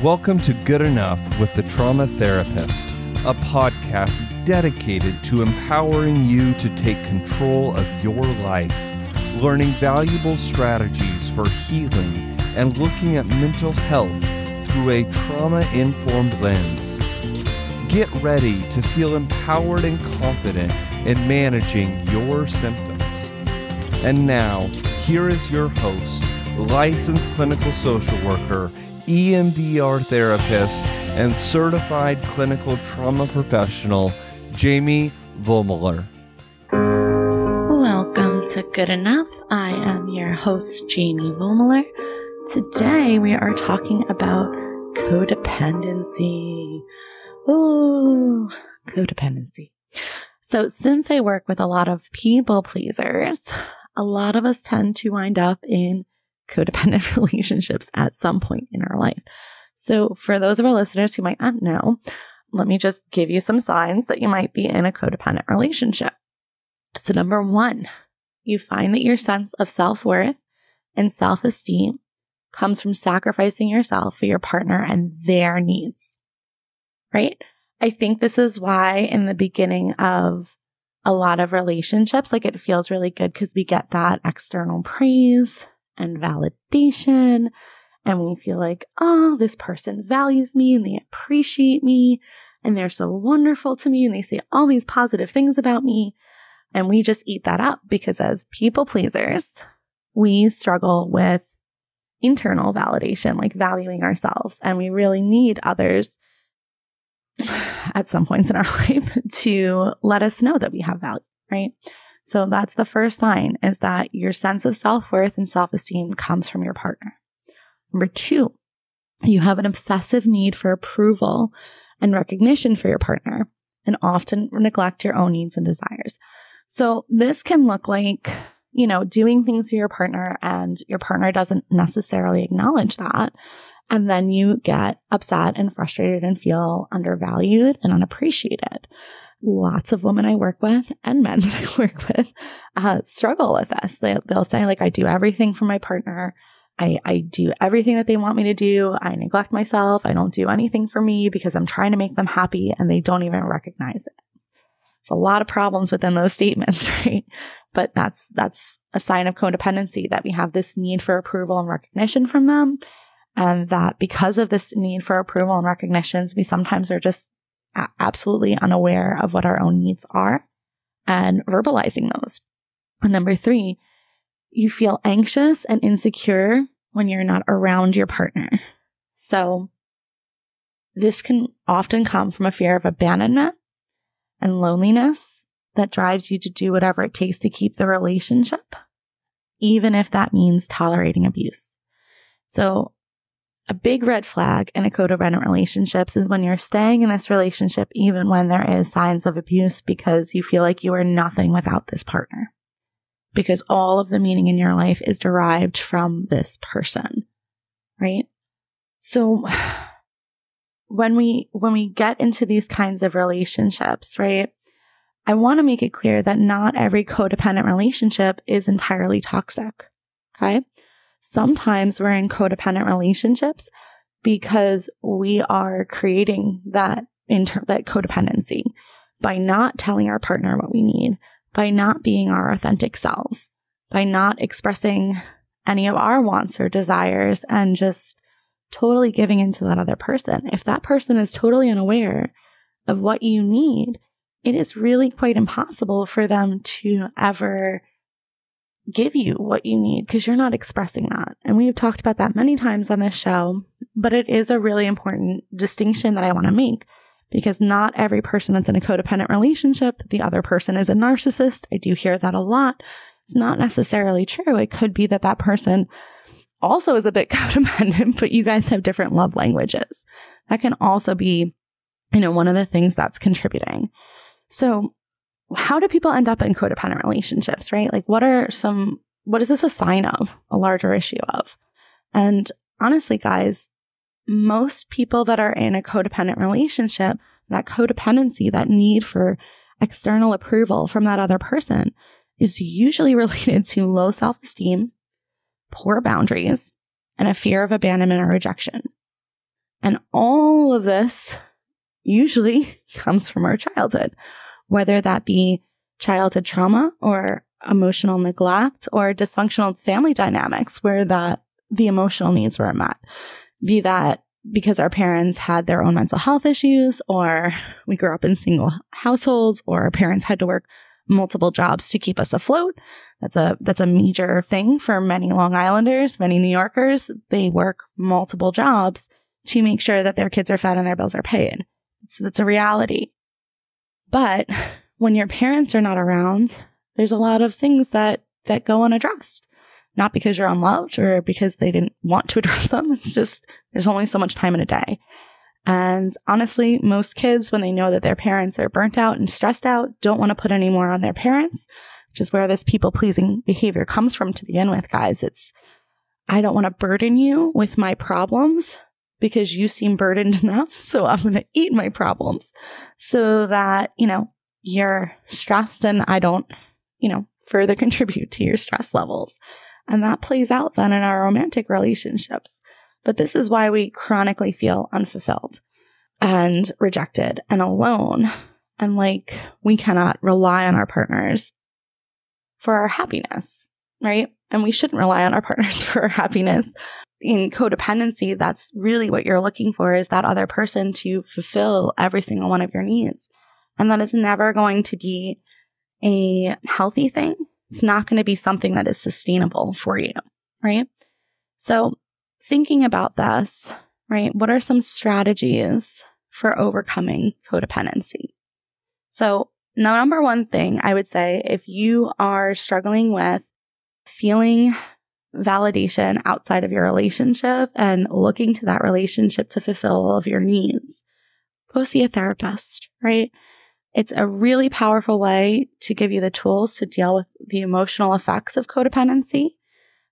Welcome to Good Enough with the Trauma Therapist, a podcast dedicated to empowering you to take control of your life, learning valuable strategies for healing and looking at mental health through a trauma-informed lens. Get ready to feel empowered and confident in managing your symptoms. And now, here is your host, licensed clinical social worker, EMDR therapist, and certified clinical trauma professional, Jamie Vollmoeller. Welcome to Good Enough. I am your host, Jamie Vollmoeller. Today we are talking about codependency. Ooh, codependency. So since I work with a lot of people pleasers, a lot of us tend to wind up in codependent relationships at some point in our life. So for those of our listeners who might not know, let me just give you some signs that you might be in a codependent relationship. So number one, you find that your sense of self-worth and self-esteem comes from sacrificing yourself for your partner and their needs, right? I think this is why in the beginning of a lot of relationships, like it feels really good because we get that external praise and validation, and we feel like, oh, this person values me and they appreciate me and they're so wonderful to me and they say all these positive things about me, and we just eat that up because as people pleasers, we struggle with internal validation, like valuing ourselves, and we really need others at some points in our life to let us know that we have value, right? So that's the first sign, is that your sense of self-worth and self-esteem comes from your partner. Number two, you have an obsessive need for approval and recognition for your partner and often neglect your own needs and desires. So this can look like, doing things for your partner and your partner doesn't necessarily acknowledge that. And then you get upset and frustrated and feel undervalued and unappreciated. Lots of women I work with and men that I work with struggle with this. They'll say, like, I do everything for my partner. I do everything that they want me to do. I neglect myself. I don't do anything for me because I'm trying to make them happy, and they don't even recognize it. There's a lot of problems within those statements, right? But that's a sign of codependency, that we have this need for approval and recognition from them. And that because of this need for approval and recognitions, we sometimes are just absolutely unaware of what our own needs are and verbalizing those. And number three, you feel anxious and insecure when you're not around your partner. So this can often come from a fear of abandonment and loneliness that drives you to do whatever it takes to keep the relationship, even if that means tolerating abuse. So a big red flag in a codependent relationships is when you're staying in this relationship even when there is signs of abuse, because you feel like you are nothing without this partner, because all of the meaning in your life is derived from this person, right? So when we get into these kinds of relationships, right, I want to make it clear that not every codependent relationship is entirely toxic, okay? Sometimes we're in codependent relationships because we are creating that codependency by not telling our partner what we need, by not being our authentic selves, by not expressing any of our wants or desires, and just totally giving into that other person. If that person is totally unaware of what you need, it is really quite impossible for them to ever give you what you need because you're not expressing that. And we've talked about that many times on this show, but it is a really important distinction that I want to make, because not every person that's in a codependent relationship, the other person is a narcissist. I do hear that a lot. It's not necessarily true. It could be that that person also is a bit codependent, but you guys have different love languages. That can also be, one of the things that's contributing. So how do people end up in codependent relationships, right? Like what is this a sign of, a larger issue of? And honestly, guys, most people that are in a codependent relationship, that codependency, that need for external approval from that other person is usually related to low self-esteem, poor boundaries, and a fear of abandonment or rejection. And all of this usually comes from our childhood, whether that be childhood trauma or emotional neglect or dysfunctional family dynamics where the emotional needs weren't met. Be that because our parents had their own mental health issues, or we grew up in single households, or our parents had to work multiple jobs to keep us afloat. That's a major thing for many Long Islanders, many New Yorkers. They work multiple jobs to make sure that their kids are fed and their bills are paid. So that's a reality. But when your parents are not around, there's a lot of things that go unaddressed. Not because you're unloved or because they didn't want to address them. It's just there's only so much time in a day. And honestly, most kids, when they know that their parents are burnt out and stressed out, don't want to put any more on their parents, which is where this people-pleasing behavior comes from to begin with, guys. It's, I don't want to burden you with my problems because you seem burdened enough, so I'm going to eat my problems so that, you're stressed and I don't, further contribute to your stress levels. And that plays out then in our romantic relationships. But this is why we chronically feel unfulfilled and rejected and alone. And like we cannot rely on our partners for our happiness, right? And we shouldn't rely on our partners for our happiness. In codependency, that's really what you're looking for, is that other person to fulfill every single one of your needs. And that is never going to be a healthy thing. It's not going to be something that is sustainable for you, right? So thinking about this, right, what are some strategies for overcoming codependency? So the number one thing I would say, if you are struggling with feeling validation outside of your relationship and looking to that relationship to fulfill all of your needs, go see a therapist, right? It's a really powerful way to give you the tools to deal with the emotional effects of codependency.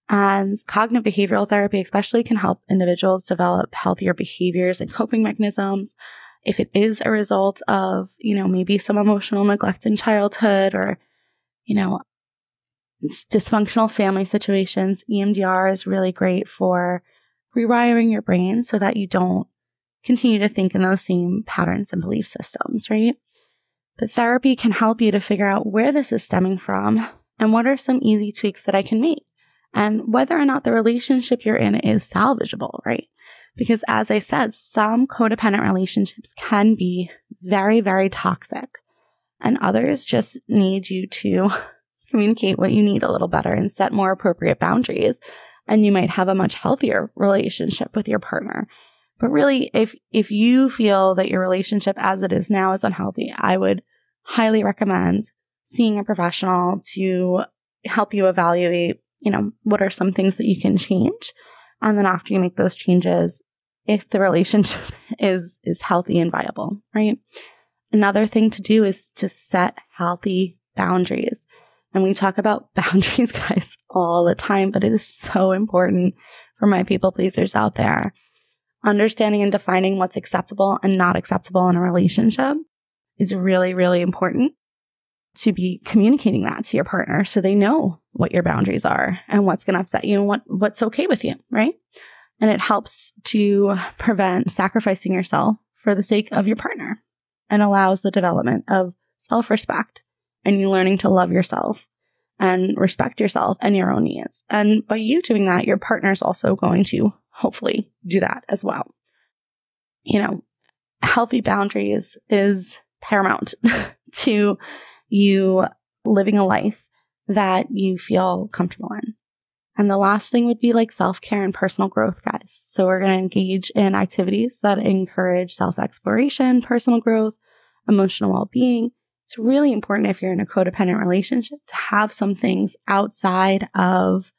And cognitive behavioral therapy especially can help individuals develop healthier behaviors and coping mechanisms. If it is a result of, maybe some emotional neglect in childhood or, dysfunctional family situations, EMDR is really great for rewiring your brain so that you don't continue to think in those same patterns and belief systems, right? But therapy can help you to figure out where this is stemming from and what are some easy tweaks that I can make, and whether or not the relationship you're in is salvageable, right? Because as I said, some codependent relationships can be very, very toxic, and others just need you to communicate what you need a little better and set more appropriate boundaries, and you might have a much healthier relationship with your partner. But really, if you feel that your relationship as it is now is unhealthy, I would highly recommend seeing a professional to help you evaluate, what are some things that you can change. And then after you make those changes, if the relationship is healthy and viable, right? Another thing to do is to set healthy boundaries. And we talk about boundaries, guys, all the time, but it is so important for my people pleasers out there. Understanding and defining what's acceptable and not acceptable in a relationship is really, really important to be communicating that to your partner so they know what your boundaries are and what's going to upset you and what's okay with you, right? And it helps to prevent sacrificing yourself for the sake of your partner and allows the development of self-respect and you learning to love yourself and respect yourself and your own needs. And by you doing that, your partner is also going to hopefully do that as well. Healthy boundaries is paramount to you living a life that you feel comfortable in. And the last thing would be like self-care and personal growth, guys. So we're going to engage in activities that encourage self-exploration, personal growth, emotional well-being. It's really important if you're in a codependent relationship to have some things outside of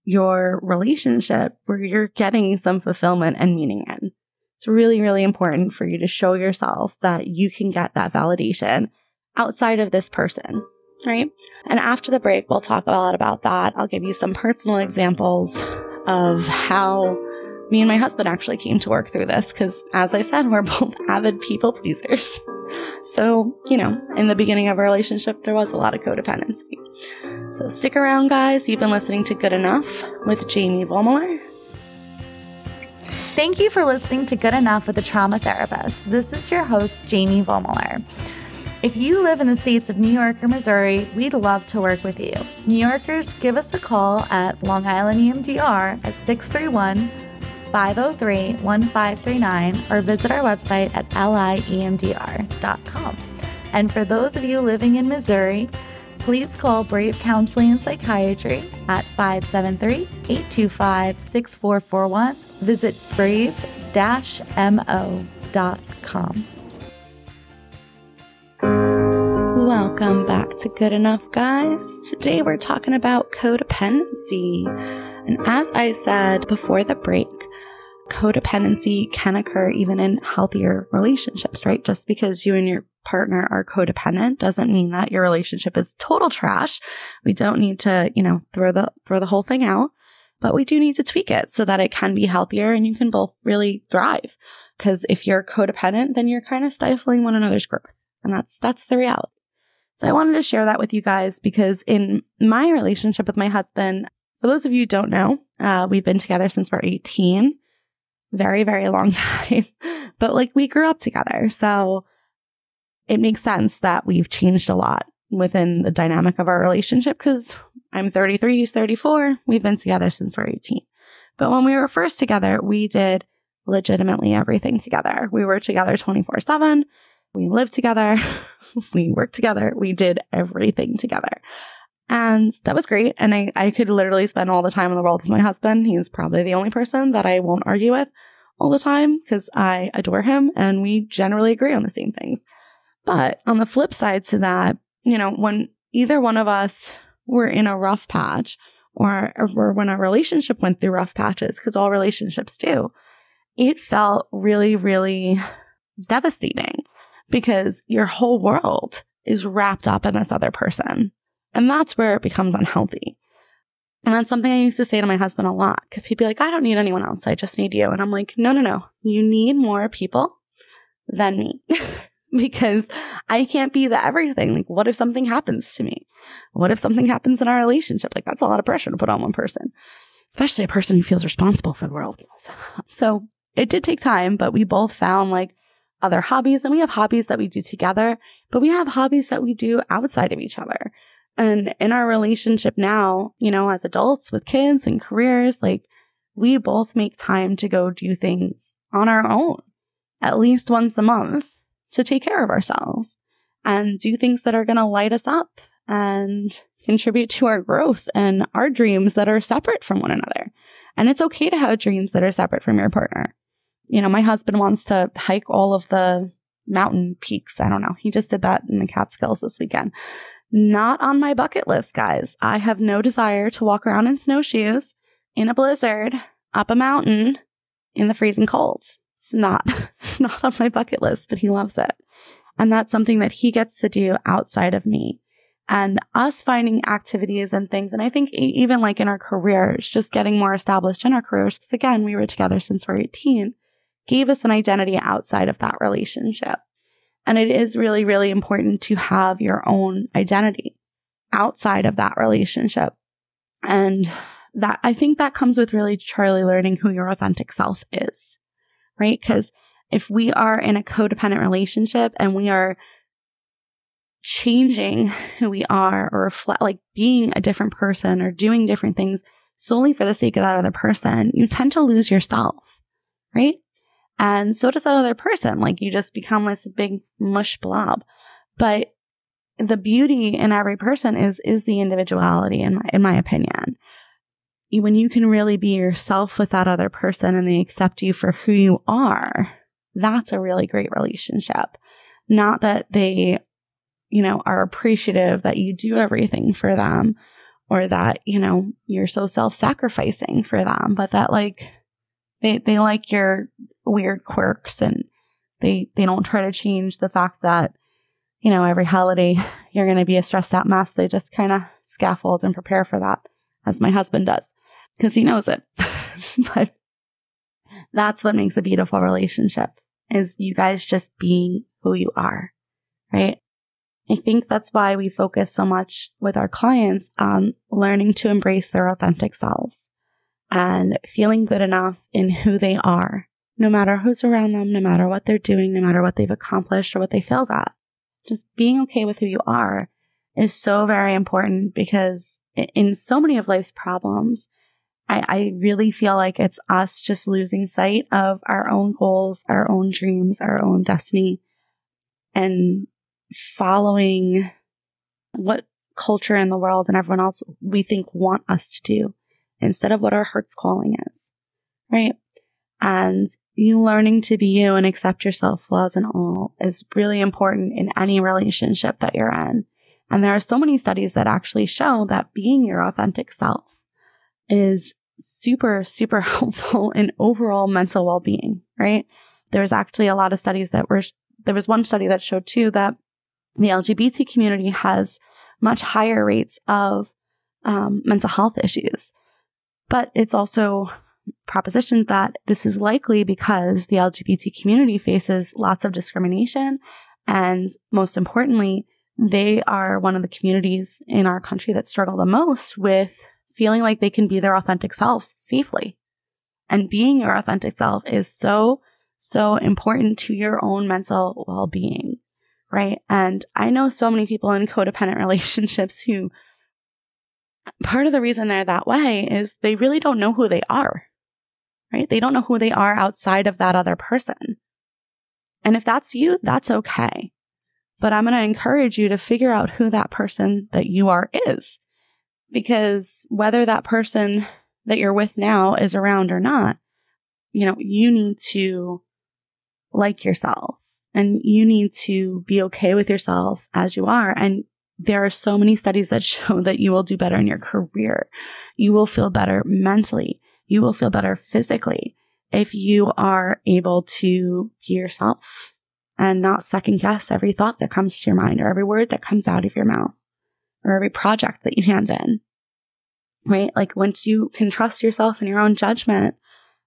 your relationship where you're getting some fulfillment and meaning in. It's really, really important for you to show yourself that you can get that validation outside of this person, right? And after the break, we'll talk a lot about that. I'll give you some personal examples of how me and my husband actually came to work through this because, as I said, we're both avid people pleasers. So, in the beginning of our relationship, there was a lot of codependency. So stick around, guys. You've been listening to Good Enough with Jamie Vollmoeller. Thank you for listening to Good Enough with a Trauma Therapist. This is your host, Jamie Vollmoeller. If you live in the states of New York or Missouri, we'd love to work with you. New Yorkers, give us a call at Long Island EMDR at 631-503-1539 or visit our website at liemdr.com. And for those of you living in Missouri, please call Brave Counseling and Psychiatry at 573-825-6441. Visit brave-mo.com. Welcome back to Good Enough, guys. Today we're talking about codependency. And as I said before the break, codependency can occur even in healthier relationships, right? Just because you and your partner are codependent doesn't mean that your relationship is total trash. We don't need to, throw the whole thing out, but we do need to tweak it so that it can be healthier and you can both really thrive. Because if you're codependent, then you're kind of stifling one another's growth. And that's the reality. So I wanted to share that with you guys because in my relationship with my husband, for those of you who don't know, we've been together since we're 18. Very, very long time. But we grew up together. So it makes sense that we've changed a lot within the dynamic of our relationship because I'm 33, he's 34. We've been together since we're 18. But when we were first together, we did legitimately everything together. We were together 24/7. We lived together. We worked together. We did everything together. And that was great. And I could literally spend all the time in the world with my husband. He's probably the only person that I won't argue with all the time because I adore him and we generally agree on the same things. But on the flip side to that, when either one of us were in a rough patch or when a relationship went through rough patches, because all relationships do, it felt really, really devastating because your whole world is wrapped up in this other person. And that's where it becomes unhealthy. And that's something I used to say to my husband a lot because he'd be like, I don't need anyone else. I just need you. And I'm like, no. You need more people than me because I can't be the everything. What if something happens to me? What if something happens in our relationship? That's a lot of pressure to put on one person, especially a person who feels responsible for the world. So it did take time, but we both found other hobbies, and we have hobbies that we do together, but we have hobbies that we do outside of each other. And in our relationship now, as adults with kids and careers, we both make time to go do things on our own at least once a month to take care of ourselves and do things that are going to light us up and contribute to our growth and our dreams that are separate from one another. And it's okay to have dreams that are separate from your partner. My husband wants to hike all of the mountain peaks. I don't know. He just did that in the Catskills this weekend. Not on my bucket list, guys. I have no desire to walk around in snowshoes in a blizzard up a mountain in the freezing cold. It's not on my bucket list, but he loves it. And that's something that he gets to do outside of me. And us finding activities and things, and I think even in our careers, just getting more established in our careers, because again, we were together since we're 18, gave us an identity outside of that relationship. And it is really, really important to have your own identity outside of that relationship. And that I think that comes with really truly learning who your authentic self is, right? Because if we are in a codependent relationship and we are changing who we are or being a different person or doing different things solely for the sake of that other person, you tend to lose yourself, right? And so does that other person. You just become this big mush blob. But the beauty in every person is the individuality, in my opinion. When you can really be yourself with that other person and they accept you for who you are, that's a really great relationship. Not that they, are appreciative that you do everything for them or that, you're so self-sacrificing for them, but that they like your weird quirks and they don't try to change the fact that, every holiday you're going to be a stressed out mess. They just kind of scaffold and prepare for that, as my husband does, because he knows it. But that's what makes a beautiful relationship, is you guys just being who you are, right? I think that's why we focus so much with our clients on learning to embrace their authentic selves and feeling good enough in who they are, no matter who's around them, no matter what they're doing, no matter what they've accomplished or what they failed at. Just being okay with who you are is so very important, because in so many of life's problems, I really feel like it's us just losing sight of our own goals, our own dreams, our own destiny, and following what culture in the world and everyone else we think want us to do instead of what our heart's calling is, right? And you learning to be you and accept yourself, flaws and all, is really important in any relationship that you're in. And there are so many studies that actually show that being your authentic self is super, super helpful in overall mental well-being, right? There's actually a lot of studies there was one study that showed too that the LGBT community has much higher rates of mental health issues. But it's also propositioned that this is likely because the LGBT community faces lots of discrimination. And most importantly, they are one of the communities in our country that struggle the most with feeling like they can be their authentic selves safely. And being your authentic self is so, so important to your own mental well-being, right? And I know so many people in codependent relationships who, part of the reason they're that way is they really don't know who they are, right? They don't know who they are outside of that other person. And if that's you, that's okay. But I'm going to encourage you to figure out who that person that you are is. Because whether that person that you're with now is around or not, you need to like yourself and you need to be okay with yourself as you are. And there are so many studies that show that you will do better in your career. You will feel better mentally. You will feel better physically if you are able to be yourself and not second guess every thought that comes to your mind or every word that comes out of your mouth or every project that you hand in, right? Like once you can trust yourself in your own judgment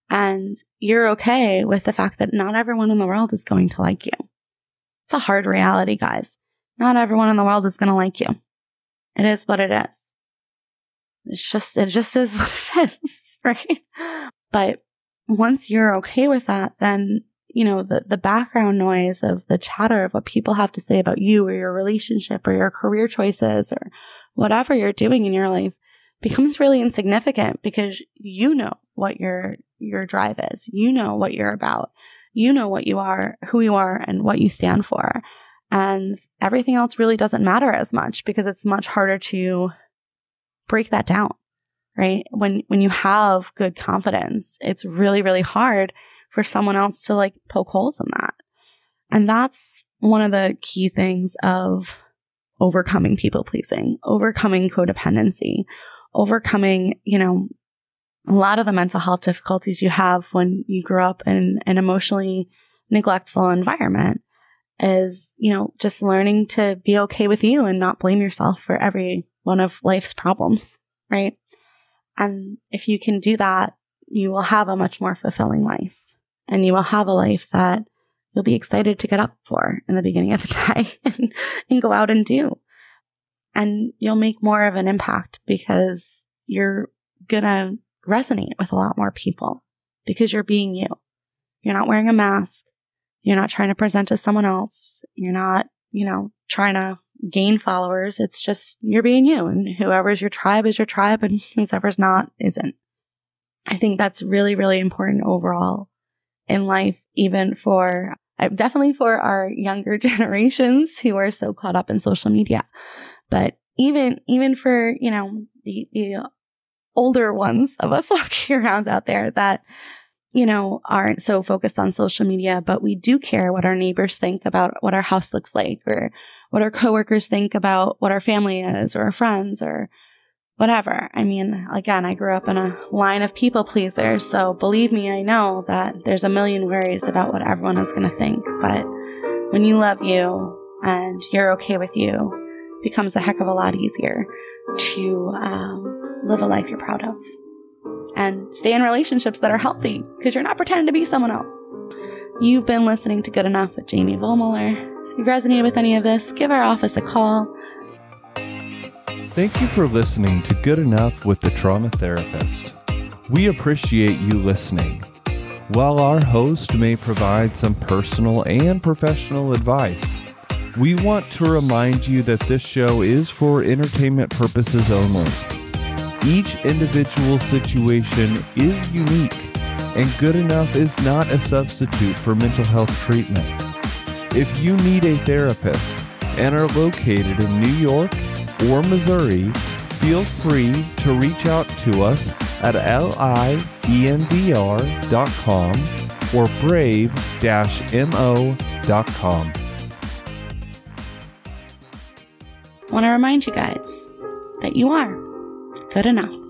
and you're okay with the fact that not everyone in the world is going to like you. It's a hard reality, guys. Not everyone in the world is going to like you. It is what it is. It just is what it is, right? But once you're okay with that, then, the background noise of the chatter of what people have to say about you or your relationship or your career choices or whatever you're doing in your life becomes really insignificant because you know what your drive is. You know what you're about. You know what you are, who you are, and what you stand for. And everything else really doesn't matter as much because it's much harder to break that down, right? When you have good confidence, it's really, really hard for someone else to poke holes in that. And that's one of the key things of overcoming people pleasing, overcoming codependency, overcoming, a lot of the mental health difficulties you have when you grew up in an emotionally neglectful environment is, just learning to be okay with you and not blame yourself for every one of life's problems, right? And if you can do that, you will have a much more fulfilling life. And you will have a life that you'll be excited to get up for in the beginning of the day and go out and do. And you'll make more of an impact because you're going to resonate with a lot more people because you're being you. You're not wearing a mask. You're not trying to present as someone else. You're not, trying to gain followers. It's just you're being you. And whoever's your tribe is your tribe and whoever's not isn't. I think that's really, really important overall in life, even definitely for our younger generations who are so caught up in social media. But even for, the older ones of us walking around out there that, aren't so focused on social media, but we do care what our neighbors think about what our house looks like or what our coworkers think about what our family is or our friends or whatever. I mean, again, I grew up in a line of people pleasers, so believe me, I know that there's a million worries about what everyone is going to think. But when you love you and you're okay with you, it becomes a heck of a lot easier to live a life you're proud of and stay in relationships that are healthy because you're not pretending to be someone else. You've been listening to Good Enough with Jamie Vollmoeller. If you resonated with any of this, give our office a call. Thank you for listening to Good Enough with the Trauma Therapist. We appreciate you listening. While our host may provide some personal and professional advice, we want to remind you that this show is for entertainment purposes only. Each individual situation is unique, and good enough is not a substitute for mental health treatment. If you need a therapist and are located in New York or Missouri, feel free to reach out to us at liendr.com or brave-mo.com. I want to remind you guys that you are good enough.